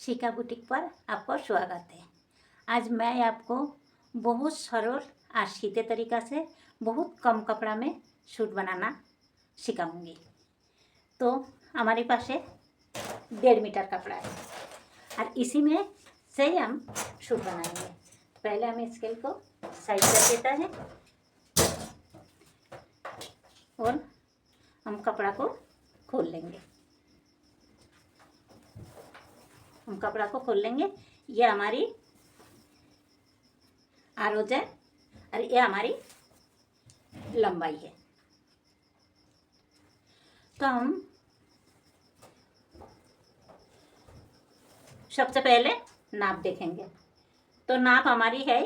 शिका बुटीक पर आपको स्वागत है। आज मैं आपको बहुत सरल और सीधे तरीका से बहुत कम कपड़ा में सूट बनाना सिखाऊंगी। तो हमारे पास है 1.5 मीटर कपड़ा है और इसी में से ही हम सूट बनाएंगे। पहले हम स्केल को साइड कर देता है और हम कपड़ा को खोल लेंगे। हम कपड़ा को खोल लेंगे। ये हमारी आरोज है और ये हमारी लंबाई है। तो हम सबसे पहले नाप देखेंगे। तो नाप हमारी है,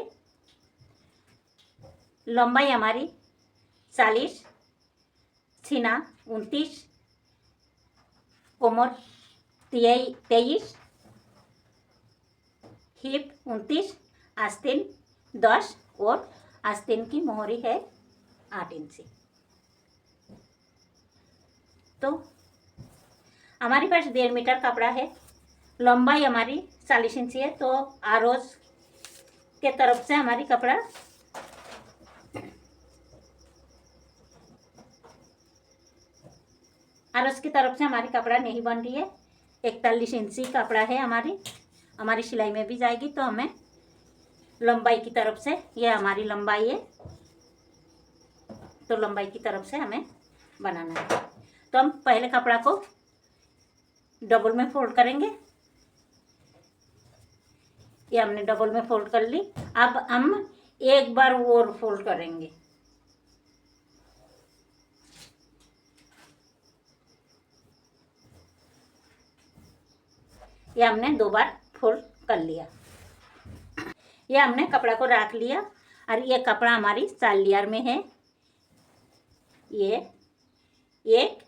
लंबाई हमारी 40, सीना 29, कोमर 23, हिप 29, आस्तीन 10 और आस्तीन की मोहरी है 8 इंची। तो हमारे पास 1.5 मीटर कपड़ा है, लंबाई हमारी 40 इंची है। तो आरोज के तरफ से हमारी कपड़ा आरोज की तरफ से हमारी कपड़ा नहीं बन रही है। 41 इंची कपड़ा है हमारी सिलाई में भी जाएगी। तो हमें लंबाई की तरफ से, ये हमारी लंबाई है, तो लंबाई की तरफ से हमें बनाना है। तो हम पहले कपड़ा को डबल में फोल्ड करेंगे। ये हमने डबल में फोल्ड कर ली। अब हम एक बार और फोल्ड करेंगे। ये हमने 2 बार फोल्ड कर लिया। ये हमने कपड़ा को रख लिया और ये कपड़ा हमारी 4 लेयर में है। ये 1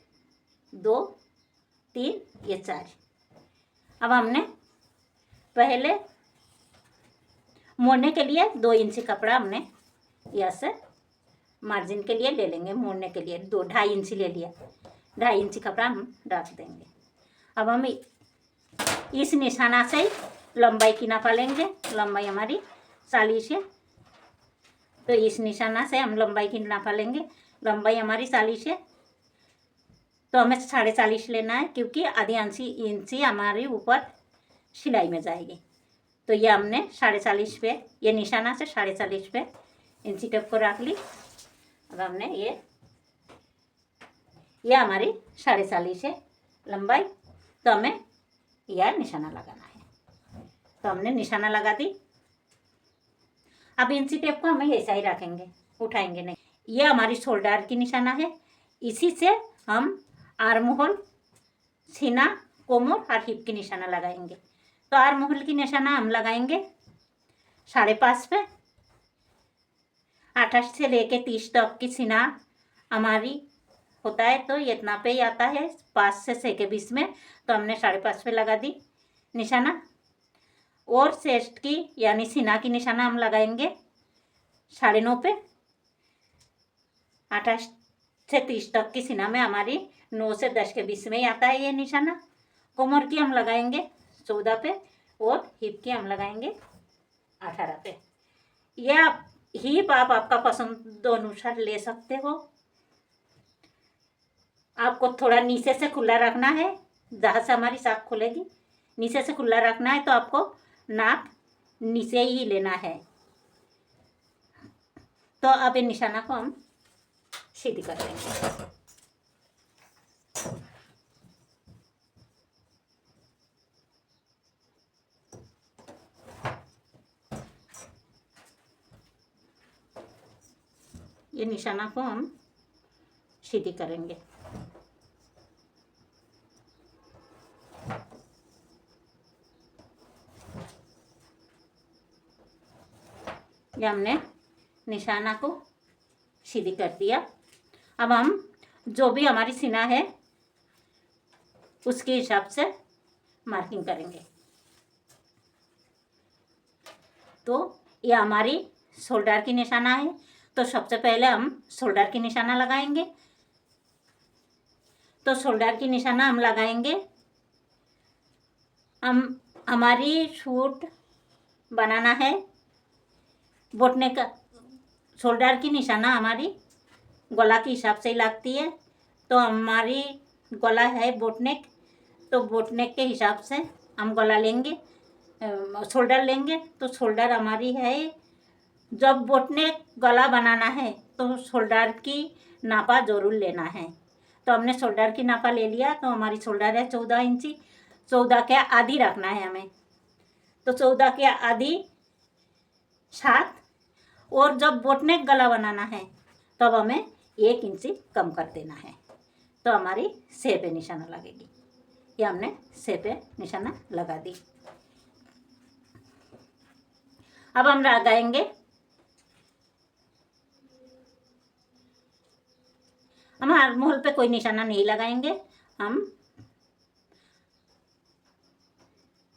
2 3, ये 4। अब हमने पहले मोड़ने के लिए 2 इंची कपड़ा हमने यहाँ से मार्जिन के लिए ले लेंगे। मोड़ने के लिए 2-2.5 इंची ले लिया। 2.5 इंची कपड़ा हम रख देंगे। अब हम इस निशाना से ही लंबाई की नापा लेंगे। लंबाई हमारी 40 है, तो इस निशाना से हम लंबाई की नापा लेंगे। लंबाई हमारी 40 है, तो हमें 40.5 लेना है, क्योंकि आधी इंची हमारी ऊपर सिलाई में जाएगी। तो ये हमने 40.5 पे, ये निशाना से 40.5 पे इंची टेप को रख ली। अब हमने ये हमारी 40.5 है लंबाई, तो हमें यह निशाना लगाना है। तो हमने निशाना लगा दी। अब इंची टेप को हमें ऐसा ही रखेंगे, उठाएंगे नहीं। ये हमारी शोल्डर की निशाना है। इसी से हम आर्म होल, सीना, कोमर और हिप की निशाना लगाएंगे। तो आर्म होल की निशाना हम लगाएंगे 5.5 पे। 28 से लेके 30 तक की सीना हमारी होता है, तो इतना पे ही आता है 5 से 6 के बीच में। तो हमने 5.5 पे लगा दी निशाना। और चेस्ट की यानी सीना की निशाना हम लगाएंगे 9.5 पे। 28 से 30 तक की सीना में हमारी 9 से 10 के बीच में ही आता है ये निशाना। कोमर की हम लगाएंगे 14 पे और हिप की हम लगाएंगे 18 पे। यह हिप आप आपका पसंद अनुसार ले सकते हो। आपको थोड़ा नीचे से खुला रखना है, जहाँ से हमारी साख खुलेगी नीचे से खुला रखना है, तो आपको नाप नीचे ही लेना है। तो अब इन निशाना को हम सीधी कर देंगे। ये निशाना को हम सीधी करेंगे। ये हमने निशाना को सीधी कर दिया। अब हम जो भी हमारी सीना है उसके हिसाब से मार्किंग करेंगे। तो ये हमारी शोल्डर की निशाना है, तो सबसे पहले हम शोल्डर की निशाना लगाएंगे। तो शोल्डर की निशाना हम लगाएंगे, हम हमारी सूट बनाना है, बोटने का शोल्डर की निशाना हमारी गला के हिसाब से ही लगती है। तो हमारी गला है बोटनेक, तो बोटनेक के हिसाब से हम गला लेंगे, शोल्डर लेंगे। तो शोल्डर हमारी है, जब बोटनेक गला बनाना है तो शोल्डर की नापा ज़रूर लेना है। तो हमने शोल्डर की नापा ले लिया। तो हमारी शोल्डर है 14 इंची, 14 के आधी रखना है हमें। तो 14 के आधी 7, और जब बोटनेक गला बनाना है तब हमें 1 इंची कम कर देना है। तो हमारी सेप पे निशाना लगेगी। ये हमने सेप पे निशाना लगा दी। अब हम लगाएंगे, हम आर्म होल पे कोई निशाना नहीं लगाएंगे, हम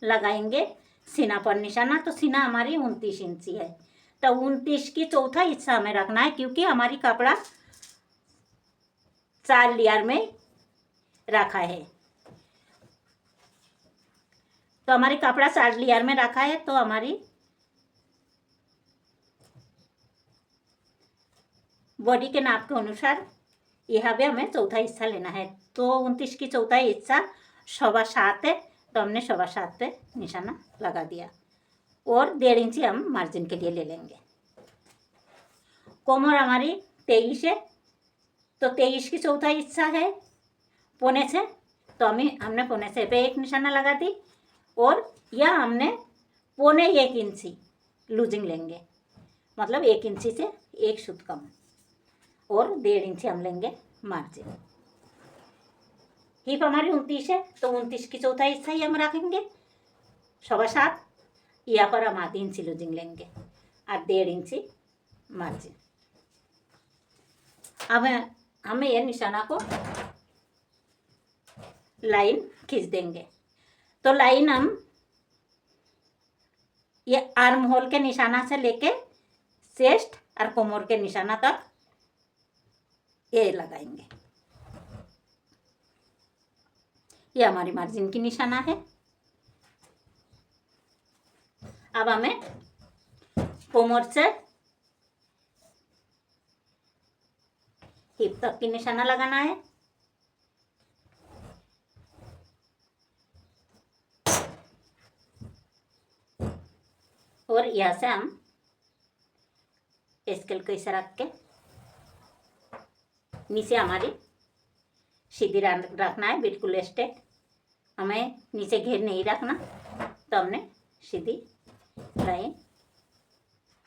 लगाएंगे सीना पर निशाना। तो सीना हमारी 29 इंची है, तो 29 की चौथा हिस्सा हमें रखना है, क्योंकि हमारी कपड़ा 4 लेयर में रखा है। तो हमारी कपड़ा 4 लेयर में रखा है, तो हमारी बॉडी के नाप के अनुसार यहाँ पे हमें चौथा हिस्सा लेना है। तो 29 की चौथा हिस्सा 7.25 है, तो हमने 7.25 पे निशाना लगा दिया। और 1.5 इंची हम मार्जिन के लिए ले लेंगे। कोमर हमारी 23 है, तो 23 की चौथा हिस्सा है 1.25, तो हमने 1.25 पे एक निशाना लगा दी। और यह हमने 1.25 इंची लूजिंग लेंगे, मतलब 1 इंची से 1 सूत कम, और 1.5 इंची हम लेंगे मार्जिन। हिप हमारी 29 है, तो 29 की चौथा हिस्सा ही हम रखेंगे 7.25। यहाँ पर हम आधी इंची लूजिंग लेंगे और 1.5 इंची मार्जिन। अब हमें यह निशाना को लाइन खींच देंगे। तो लाइन हम ये आर्म होल के निशाना से लेके चेस्ट और कोमर के निशाना तक ये लगाएंगे। ये हमारी मार्जिन की निशाना है। अब हमें कोमर से हिप तक की निशाना लगाना है। और यहाँ से हम स्केल को ऐसे रख के नीचे हमारी सीधी रखना है, बिल्कुल स्ट्रेट। हमें नीचे घेर नहीं रखना, तो हमने सीधी लाइन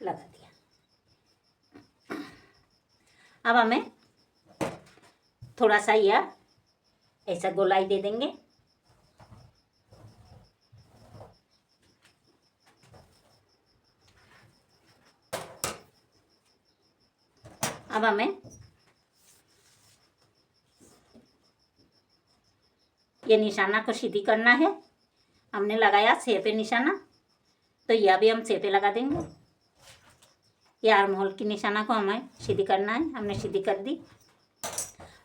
लगा दिया। अब हमें थोड़ा सा यह ऐसा गोलाई दे देंगे। अब हमें ये निशाना को सीधी करना है। हमने लगाया 6 पे निशाना, तो यह भी हम 6 पे लगा देंगे। ये आर्म होल की निशाना को हमें सीधी करना है, हमने सीधी कर दी।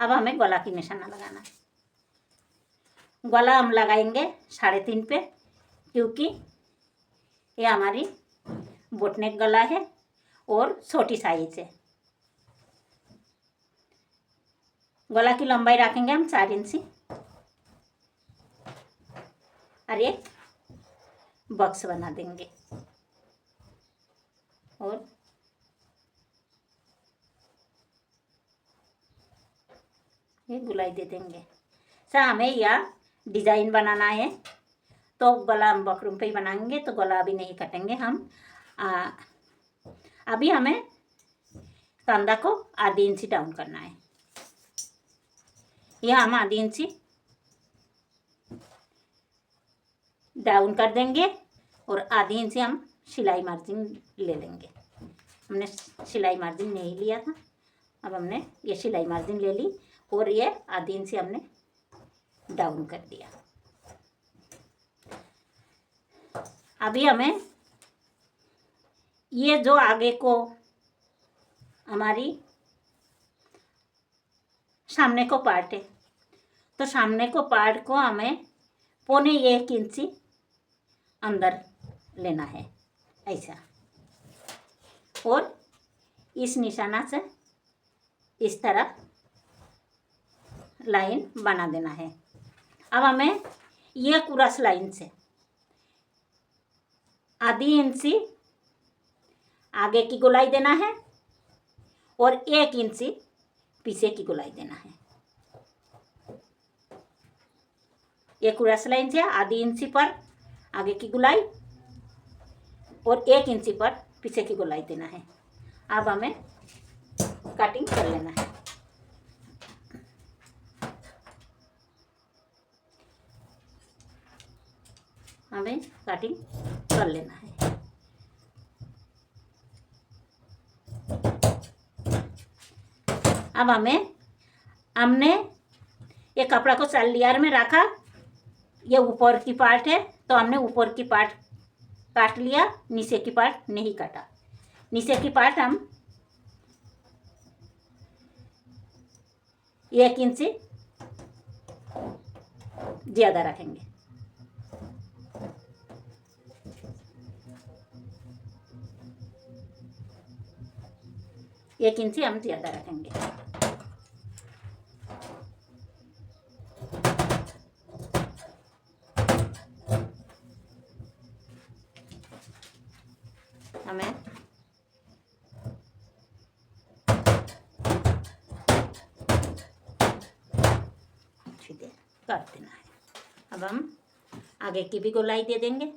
अब हमें गला की निशाना लगाना है। गला हम लगाएंगे 3.5 पे, क्योंकि ये हमारी बोटनेक गला है और छोटी साइज है। गला की लंबाई रखेंगे हम 4 इंची, और एक बॉक्स बना देंगे और ये गुलाई दे देंगे। सर हमें यह डिज़ाइन बनाना है, तो गला हम बकरूम पे ही बनाएंगे, तो गला अभी नहीं कटेंगे हम। अभी हमें कंधा को आधी इंची डाउन करना है। यह हम आधी इंची डाउन कर देंगे और आधी इंची हम सिलाई मार्जिन ले लेंगे। हमने सिलाई मार्जिन नहीं लिया था, अब हमने ये सिलाई मार्जिन ले ली और ये आधी इंची हमने डाउन कर दिया। अभी हमें ये जो आगे को हमारी सामने को पार्ट है, तो सामने को पार्ट को हमें 1.25 इंची अंदर लेना है ऐसा, और इस निशाना से इस तरह लाइन बना देना है। अब हमें ये क्रॉस लाइन से आधी इंची आगे की गोलाई देना है और 1 इंची पीछे की गोलाई देना है। ये क्रॉस लाइन से आधी इंची पर आगे की गोलाई और 1 इंची पर पीछे की गोलाई देना है। अब हमें कटिंग कर लेना है। हमें कटिंग कर लेना है। अब हमने ये कपड़ा को 4 लेयर में रखा। ये ऊपर की पार्ट है तो हमने ऊपर की पार्ट काट लिया, नीचे की पार्ट नहीं काटा। नीचे की पार्ट हम 1 इंची ज़्यादा रखेंगे। एक इंची हम ज़्यादा रखेंगे। हमें सीधे काट देना है। अब हम आगे की भी गोलाई दे देंगे।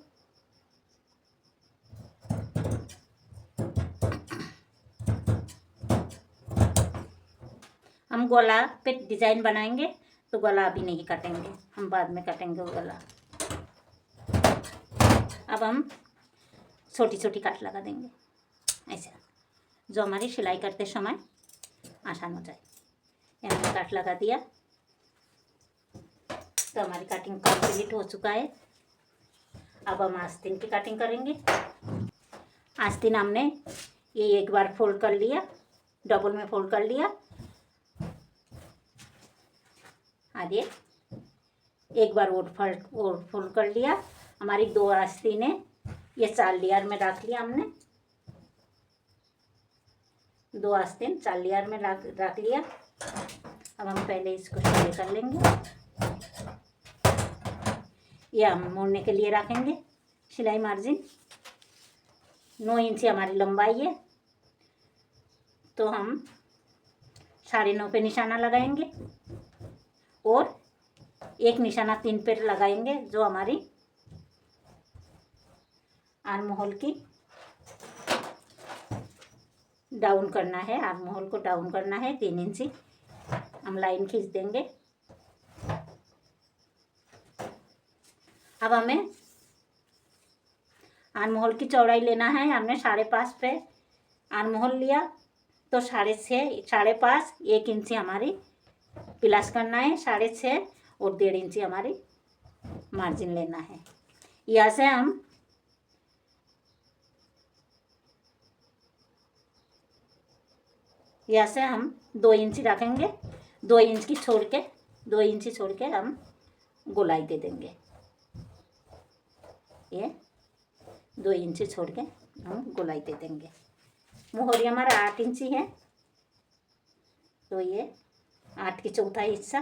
हम गला पे डिजाइन बनाएंगे तो गला अभी नहीं काटेंगे, हम बाद में काटेंगे वो गला। अब हम छोटी छोटी काट लगा देंगे ऐसा, जो हमारी सिलाई करते समय आसान हो जाए। ये हमने काट लगा दिया तो हमारी कटिंग कंप्लीट हो चुका है। अब हम आस्तीन की कटिंग करेंगे। आस्तीन हमने ये एक बार फोल्ड कर लिया, डबल में फोल्ड कर लिया। आगे एक बार और फोल्ड कर लिया। हमारी 2 आस्तीनें ये 4 लेयर में रख लिया हमने। 2 आस्तीन 4 लेयर में रख लिया। अब हम पहले इसको सिलाई कर लेंगे। ये हम मोड़ने के लिए रखेंगे सिलाई मार्जिन। 9 इंची हमारी लंबाई है तो हम 9.5 पे निशाना लगाएंगे और एक निशाना 3 पे लगाएंगे, जो हमारी आर्म होल की डाउन करना है। आर्म होल को डाउन करना है 3 इंची हम लाइन खींच देंगे। अब हमें आर्म होल की चौड़ाई लेना है। हमने 5.5 पे आर्म होल लिया तो 6.5 5.5 1 इंची हमारी प्लस करना है। 6.5 और 1.5 इंची हमारी मार्जिन लेना है। यहाँ से हम 2 इंची रखेंगे। 2 इंच छोड़ के हम गोलाई दे देंगे। ये 2 इंची छोड़ के हम गोलाई दे देंगे। मोहरी हमारा 8 इंची है तो ये 8 की चौथाई हिस्सा,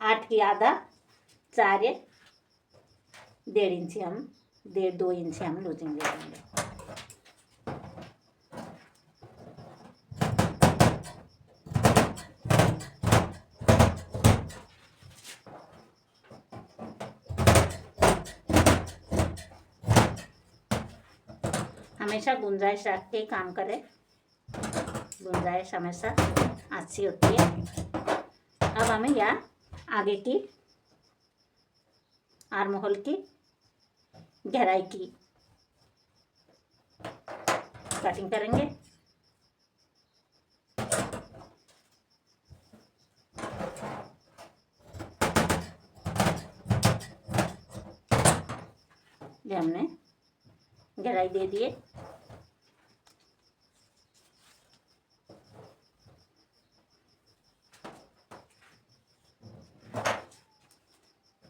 8 की आधा 4 1.5 इंची हम 2 इंची हम लूजिंग ले देंगे। हमेशा गुंजाइश रख के काम करें, गुंजाइश हमेशा अच्छी होती है। अब हमें यहाँ आगे की आर्म होल की गहराई की कटिंग करेंगे। ये हमने गहराई दे दिए।